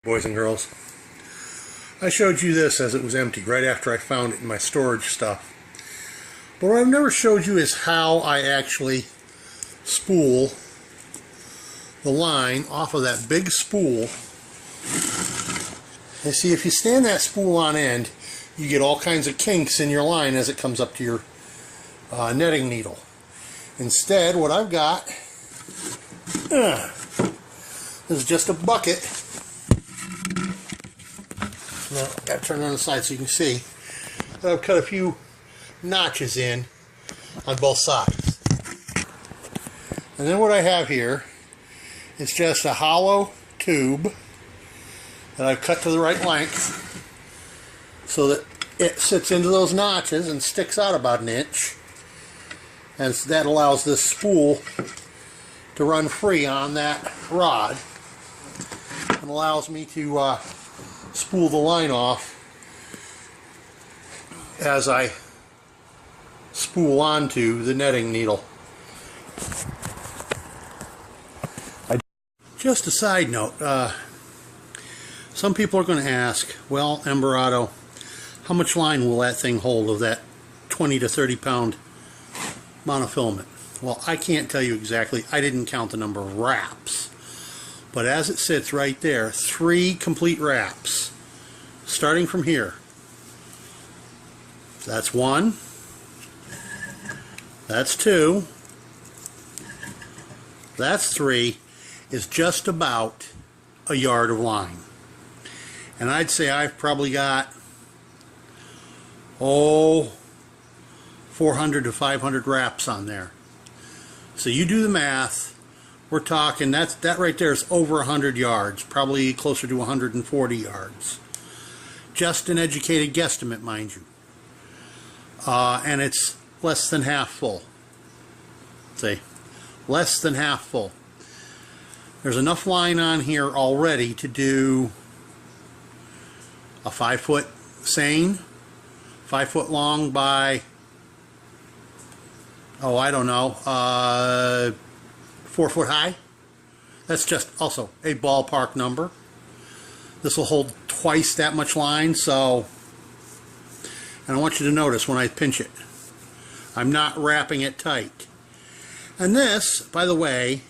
Boys and girls, I showed you this as it was empty right after I found it in my storage stuff. But what I've never showed you is how I actually spool the line off of that big spool. And see, if you stand that spool on end, you get all kinds of kinks in your line as it comes up to your netting needle. Instead, what I've got is just a bucket. Now, I've got to turn it on the side so you can see that I've cut a few notches in on both sides. And then what I have here is just a hollow tube that I've cut to the right length so that it sits into those notches and sticks out about an inch. And that allows this spool to run free on that rod and allows me to spool the line off as I spool onto the netting needle. Just a side note, some people are going to ask, well, Emberado, how much line will that thing hold of that 20 to 30 pound monofilament? Well, I can't tell you exactly. I didn't count the number of wraps. But as it sits right there, 3 complete wraps, starting from here. That's 1. That's 2. That's 3. Is just about a yard of line. And I'd say I've probably got 400 to 500 wraps on there. So you do the math. We're talking, that right there is over 100 yards, probably closer to 140 yards. Just an educated guesstimate, mind you. And it's less than half full. See, less than half full. There's enough line on here already to do a 5-foot seine, 5 foot long by, oh, I don't know, 4 foot high. That's just also a ballpark number. This will hold twice that much line, so, and I want you to notice when I pinch it, I'm not wrapping it tight. And this, by the way,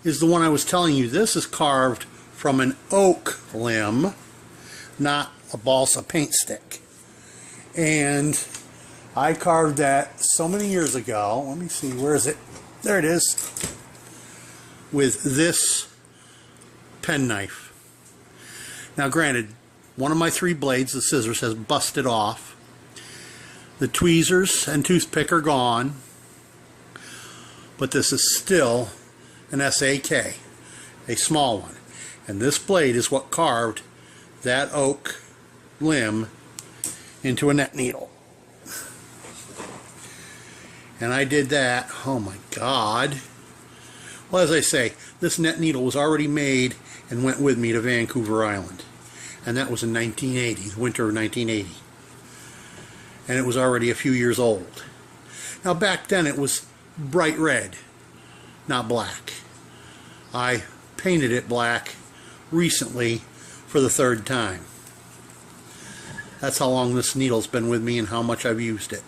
is the one I was telling you. This is carved from an oak limb, not a balsa paint stick. And I carved that so many years ago. Let me see, where is it? There it is. With this penknife. Now granted, one of my 3 blades, the scissors, has busted off. The tweezers and toothpick are gone. But this is still an SAK, a small one. And this blade is what carved that oak limb into a net needle. And I did that, oh my God. Well, as I say, this net needle was already made and went with me to Vancouver Island. And that was in 1980, the winter of 1980. And it was already a few years old. Now back then it was bright red, not black. I painted it black recently for the 3rd time. That's how long this needle's been with me and how much I've used it.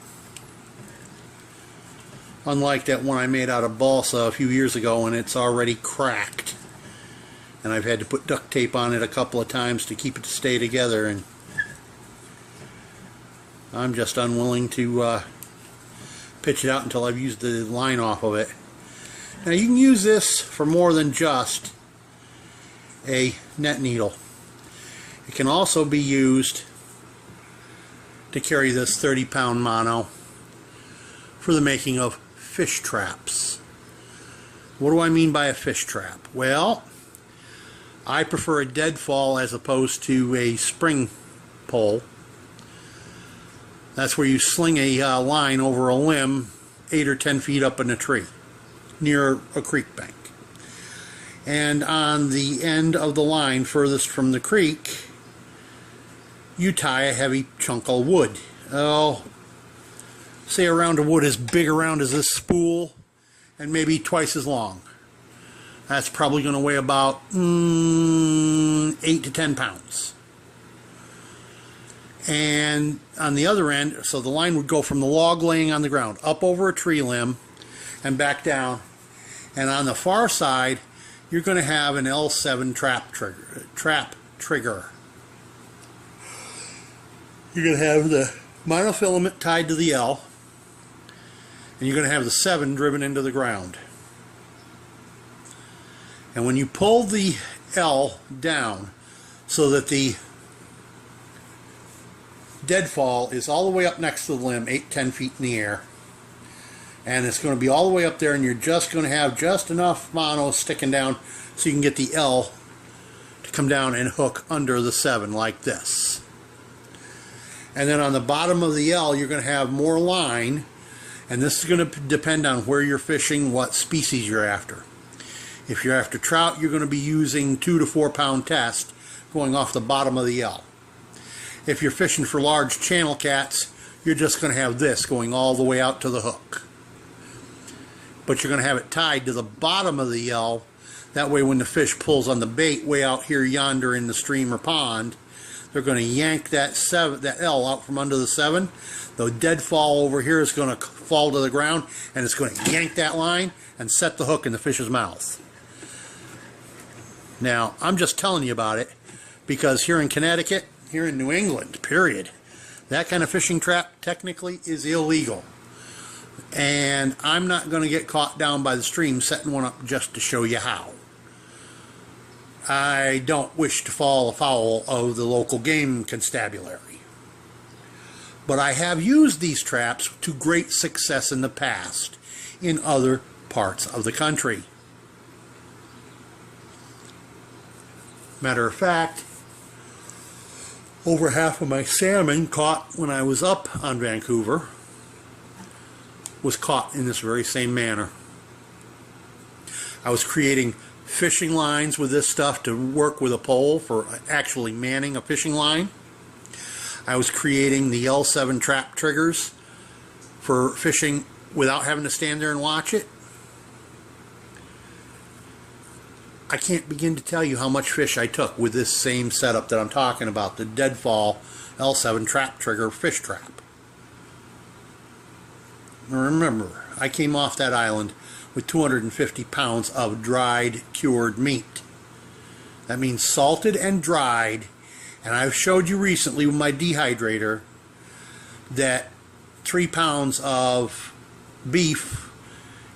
Unlike that one I made out of balsa a few years ago, and it's already cracked. And I've had to put duct tape on it a couple of times to keep it to stay together, and I'm just unwilling to pitch it out until I've used the line off of it. Now you can use this for more than just a net needle. It can also be used to carry this 30-pound mono for the making of fish traps. What do I mean by a fish trap? Well, I prefer a deadfall as opposed to a spring pole. That's where you sling a line over a limb 8 or 10 feet up in a tree near a creek bank. And on the end of the line furthest from the creek, you tie a heavy chunk of wood. Oh, say a round of wood as big around as this spool and maybe twice as long. That's probably going to weigh about 8 to 10 pounds. And on the other end, so the line would go from the log laying on the ground up over a tree limb and back down. And on the far side, you're going to have an L7 trap trigger. You're going to have the monofilament tied to the L, and you're going to have the 7 driven into the ground. And when you pull the L down so that the deadfall is all the way up next to the limb, 8-10 feet in the air, and it's going to be all the way up there, and you're just going to have just enough mono sticking down so you can get the L to come down and hook under the 7 like this. And then on the bottom of the L, you're going to have more line, and this is going to depend on where you're fishing, what species you're after. If you're after trout, you're going to be using 2 to 4 pound test going off the bottom of the L. If you're fishing for large channel cats, you're just going to have this going all the way out to the hook. But you're going to have it tied to the bottom of the L. That way when the fish pulls on the bait way out here yonder in the stream or pond, they're going to yank that L out from under the 7. The deadfall over here is going to fall to the ground, and it's going to yank that line and set the hook in the fish's mouth. Now, I'm just telling you about it because here in Connecticut, here in New England, period, that kind of fishing trap technically is illegal. And I'm not going to get caught down by the stream setting one up just to show you how. I don't wish to fall afoul of the local game constabulary. But I have used these traps to great success in the past in other parts of the country. Matter of fact, over half of my salmon caught when I was up on Vancouver was caught in this very same manner. I was creating fishing lines with this stuff to work with a pole for actually manning a fishing line. I was creating the L7 trap triggers for fishing without having to stand there and watch it. I can't begin to tell you how much fish I took with this same setup that I'm talking about, the deadfall L7 trap trigger fish trap. Remember, I came off that island with 250 pounds of dried, cured meat. That means salted and dried, and I've showed you recently with my dehydrator that 3 pounds of beef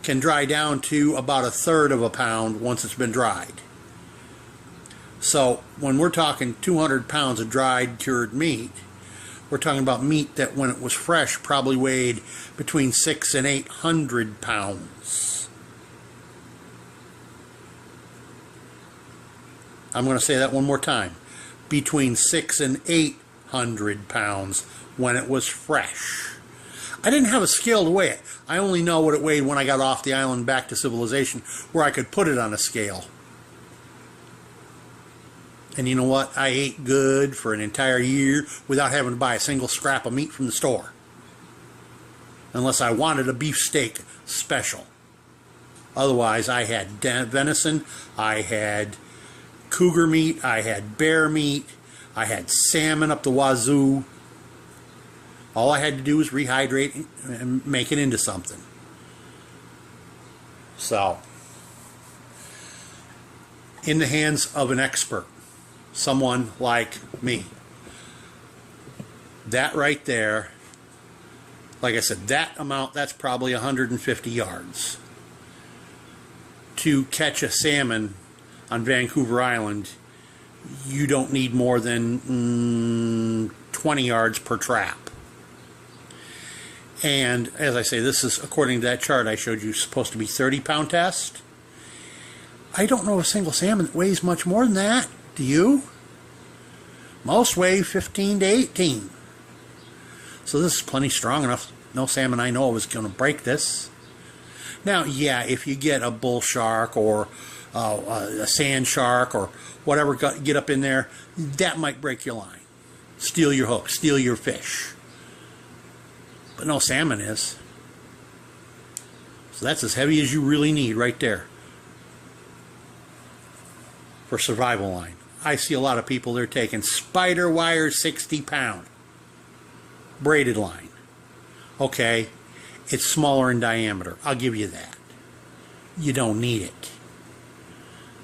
can dry down to about 1/3 of a pound once it's been dried. So when we're talking 200 pounds of dried, cured meat, we're talking about meat that when it was fresh probably weighed between 600 and 800 pounds. I'm going to say that one more time. Between 600 and 800 pounds when it was fresh. I didn't have a scale to weigh it. I only know what it weighed when I got off the island back to civilization, where I could put it on a scale. And you know what? I ate good for an entire year without having to buy a single scrap of meat from the store. Unless I wanted a beef steak special. Otherwise, I had venison, I had cougar meat, I had bear meat, I had salmon up the wazoo. All I had to do was rehydrate and make it into something. So, in the hands of an expert, someone like me, that right there, like I said, that amount, that's probably 150 yards. To catch a salmon on Vancouver Island, you don't need more than 20 yards per trap. And as I say, this is, according to that chart I showed you, supposed to be 30-pound test. I don't know of a single salmon that weighs much more than that. Do you? Most weigh 15 to 18. So this is plenty strong enough. No salmon I know of is going to break this. Now, yeah, if you get a bull shark or a sand shark or whatever, get up in there, that might break your line. Steal your hook, steal your fish. But no salmon is. So that's as heavy as you really need right there. for survival line. I see a lot of people, they're taking spider wire 60-pound braided line. Okay, it's smaller in diameter. I'll give you that. You don't need it.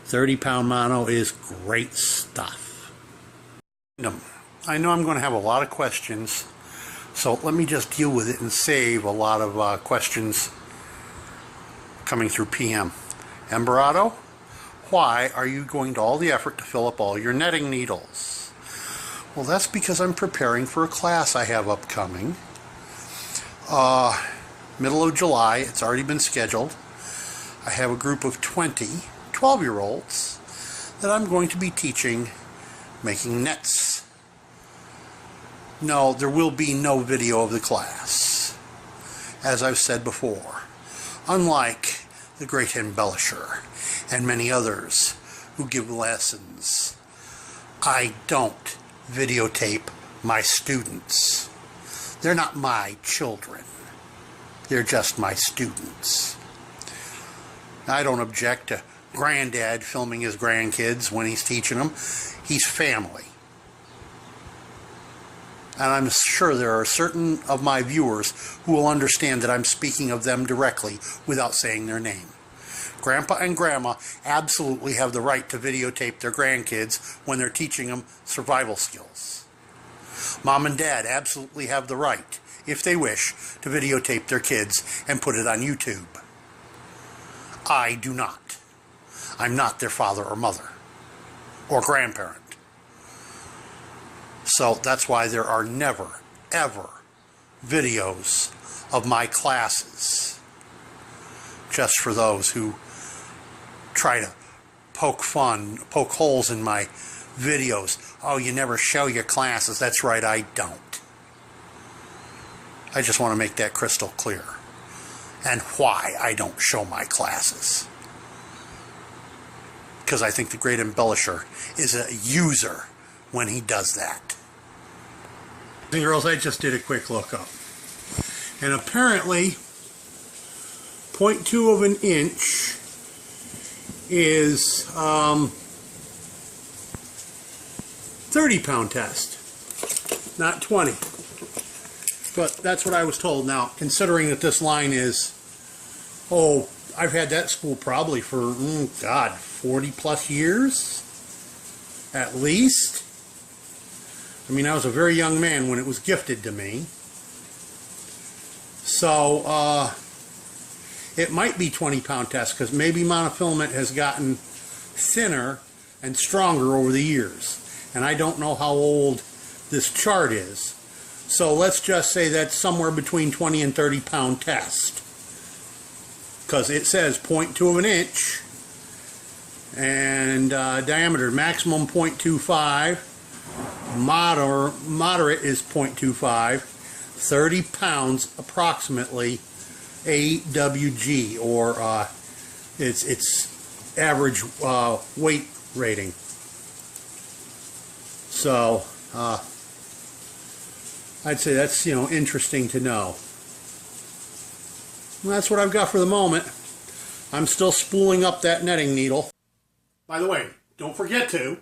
30-pound mono is great stuff. I know I'm going to have a lot of questions, so let me just deal with it and save a lot of questions coming through PM. Emberado, why are you going to all the effort to fill up all your netting needles? Well, that's because I'm preparing for a class I have upcoming. Middle of July, it's already been scheduled. I have a group of 20 12-year-olds that I'm going to be teaching making nets. No, there will be no video of the class. As I've said before, unlike the great embellisher and many others who give lessons, I don't videotape my students. They're not my children. They're just my students. I don't object to granddad filming his grandkids when he's teaching them. He's family. And I'm sure there are certain of my viewers who will understand that I'm speaking of them directly without saying their name. Grandpa and Grandma absolutely have the right to videotape their grandkids when they're teaching them survival skills. Mom and Dad absolutely have the right, if they wish, to videotape their kids and put it on YouTube. I do not. I'm not their father or mother or grandparent. So that's why there are never, ever videos of my classes. Just for those who try to poke holes in my videos. Oh, you never show your classes. That's right, I don't. I just want to make that crystal clear. And why I don't show my classes. Because I think the great embellisher is a user when he does that. And girls, I just did a quick lookup. And apparently, 0.2 of an inch is 30-pound test, not 20. But that's what I was told. Now, considering that this line is, oh, I've had that spool probably for, God, 40 plus years, at least. I mean, I was a very young man when it was gifted to me. So, it might be 20-pound test, because maybe monofilament has gotten thinner and stronger over the years. And I don't know how old this chart is. So let's just say that's somewhere between 20 and 30-pound test. Because it says 0.2 of an inch. And diameter maximum 0.25. Moderate is 0.25. 30 pounds approximately AWG, or its average weight rating. So I'd say that's, interesting to know. Well, that's what I've got for the moment. I'm still spooling up that netting needle. By the way, don't forget to